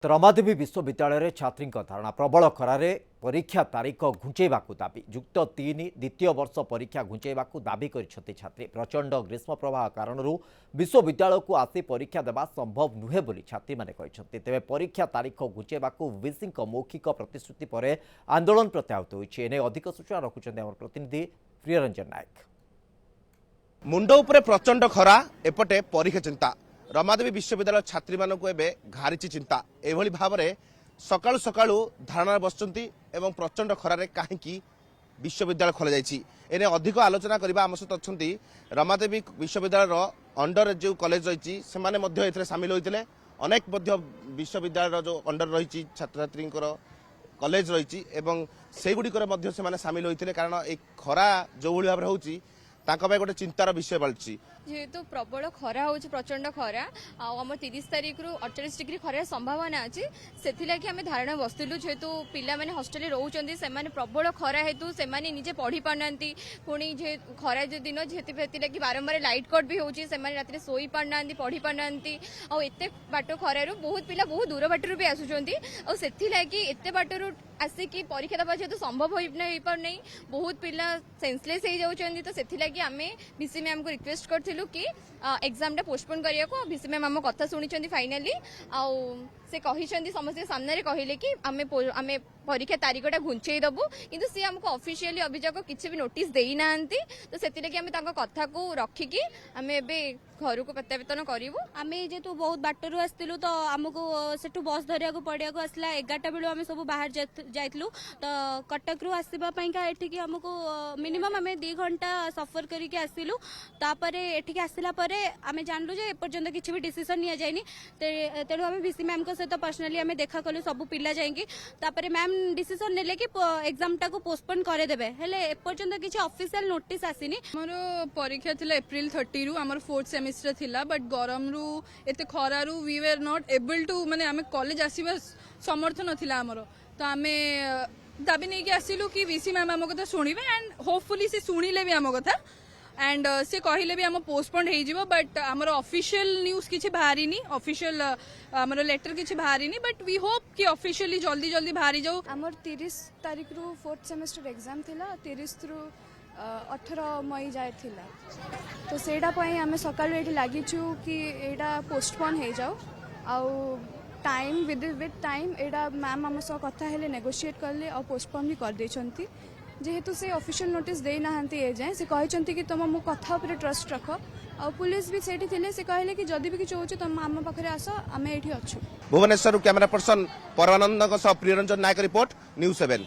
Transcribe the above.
रमादेवी विश्वविद्यालय छात्री धारणा प्रबल खरारे परीक्षा तारीख घुंचेवा दाबी युक्त 3 द्वितीय वर्ष परीक्षा घुंचेवा दाबी करिसेंति छात्री प्रचंड ग्रीष्म प्रवाह कारण विश्वविद्यालय को आसी परीक्षा देवा संभव नुहे बोली छात्री माने कहिसेंति। तेबे परीक्षा तारीख घुंचेवा वीसी मौखिक प्रतिश्रुति पर आंदोलन प्रत्याहृत होइछि। एने अधिक सूचना रखुछन्ति हमर प्रतिनिधि प्रियरंजन नायक। मुंड उपरे प्रचंड खरा एपटे परीक्षा चिंता रमादेवी विश्वविद्यालय छात्री मानक एवं घारी चिंता एभली भाव में सकाळु सकाळु धारणा बसचंती एवं प्रचंड खरारे कहीं विश्वविद्यालय खोल जाइछि। एने अधिक आलोचना करबा आम सहित अच्छी रमादेवी विश्वविद्यालय अंडर जो कॉलेज रही से सामिल होते अनेक विश्वविद्यालय जो अंडर रही छात्र छात्री कॉलेज रही से गुड़िकर सामिल होते कारण एक खरा जो भाव में होची गोटे चिंतार विषय बालची जेहेतु प्रबल खरा हो प्रचंड खरा आम 30 तारीख रु 48 डिग्री खरार संभावना अच्छी से आम धारणा बसलु जेहेतु पिला माने हॉस्टल रोचे से प्रबल खरा हेतु से निजे पढ़ी पारना पुणी खरा जो दिन जेहेतु बारंबार लाइट कट भी होती रात शोई पारना पढ़ी पारना आते बाट खरार बहुत पिला बहुत दूर बाटर भी आसुँच एत बाटर आसिकी परीक्षा दबा जेहेतु संभव हो पारना बहुत पिला सेंसलेस हो जाऊँ तो से आम भिसी मैम को रिक्वेस्ट कर कि एग्जाम टा पोस्टपोन करिया को भिसी मैम आम कथा शुणी फाइनाली से कही समस्त सामने कहले कि आम परीक्षा तारीखटा घुंचई दबु किंतु सी आमको ऑफिशियली अभियोग किसी भी नोटिस देई नांती तो से कथा को रखिकी आम ए घर को प्रत्यावर्तन करूँ। आम जेहेतु बहुत बाटर आसलु तो आमको सेठू बस धरिया पड़ा को आसला 11टा बेलू आम सब बाहर जाइलु तो कटक रु आसवापाईका एठिकी आमको मिनिमम आम 2 घंटा सफर करके आसिलु तापर एठिकी आसला परे आम जानलु जे एपर्यंत किसी भी डिसीजन निया जाइनी तेणु आम भिसी मैम को सहित पर्सनाली आम देखा कलु सब पिला जाइकी तापर मैम डिसीजन नेले कि एग्जाम टा को पोस्टपोन करे देबे हेले एपर्यंत किसी ऑफिशियल नोटिस आसीनी। हमर परीक्षा थिला अप्रैल 30 रु हमर 4th सेमेस्टर थिला बट गरम रु एते खरा रु we were not able to माने आमे कॉलेज आसीबा समर्थ नथिला हमर तो आमे दाबी नै कि आसिलु कि वीसी मैम हम कथा सुनिबे एंड होपफुली से सुनिले भी हम कथा एंड से कहले भी हम पोस्टपोन हो जिवो बट आमर ऑफिशियल न्यूज किछि बाहरी नी ऑफिशियल आमर लेटर किछि बाहरी नी बट वी होप कि ऑफिशियली जल्दी जल्दी बाहरी जाऊ। आमर 30 तारीख रु 4th सेमेस्टर एग्जाम थिला 30 रु 18 मई जाए थिला तो सेडा पई आमे सकाळ एठी लागिछु कि एडा पोस्टपोन हो जाऊ आउ टाइम विद टाइम एडा मैम आम सह कथा हेले नेगोशिएट करले और पोस्टपोन भी कर देछंती जेहेतु से ऑफिशियल नोटिस दे ना ए जाए से कहते कि तुम मो कथा उपर ट्रस्ट रख और पुलिस भी सेठी थिले से कहले कि जदि भी किछ होची तुम आम पाखरे आस आम एठी अछु। भुवनेश्वर कैमरा पर्सन परमानंद प्रियरंजन नायक रिपोर्ट न्यूज 7।